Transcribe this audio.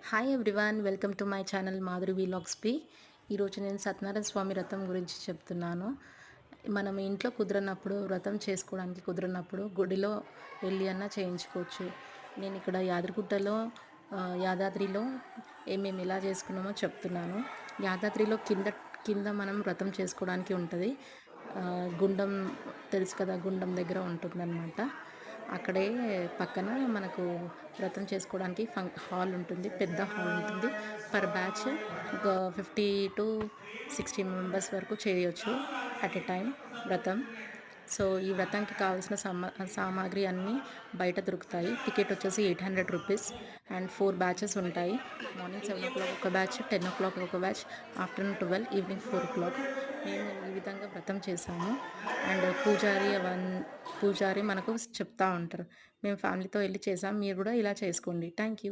Hi everyone, welcome to my channel Madhuri vlogs B. ఈరోజు నేను సత్యనారాయణ స్వామి వ్రతం గురించి చెప్తున్నాను. మనం ఇంట్లో కుదరనప్పుడు, వ్రతం చేసుకోవడానికి కుదరనప్పుడు గుడిలో వెళ్ళి అన్నా చేయించుకోవచ్చు. నేను ఇక్కడ యాదగిరిగుట్టలో యాదాద్రిలో మేము ఎలా చేసుకున్నామో చెప్తున్నాను. యాదాద్రిలో కింద కింద మనం వ్రతం చేసుకోవడానికి ఉంటుంది. గుండం తెలుసు కదా, గుండం దగ్గర ఉంటుందన్నమాట. అక్కడే పక్కన మనకు వ్రతం చేసుకోవడానికి హాల్ ఉంటుంది, పెద్ద హాల్ ఉంటుంది. పర్ బ్యాచ్ ఒక 50 to 60 మెంబర్స్ వరకు చేయొచ్చు అట్ ఎ టైం వ్రతం. సో ఈ వ్రతానికి కావాల్సిన సామాగ్రి అన్నీ బయట దొరుకుతాయి. టికెట్ వచ్చేసి 800 రూపీస్ అండ్ 4 బ్యాచెస్ ఉంటాయి. మార్నింగ్ 7 o'clock ఒక బ్యాచ్, 10 o'clock ఒక బ్యాచ్, ఆఫ్టర్నూన్ 12, ఈవినింగ్ 4 o'clock. మేము ఈ విధంగా వ్రతం చేసాము. అండ్ పూజారి మనకు చెప్తా ఉంటారు. మేము ఫ్యామిలీతో వెళ్ళి చేసాం. మీరు కూడా ఇలా చేసుకోండి. Thank you.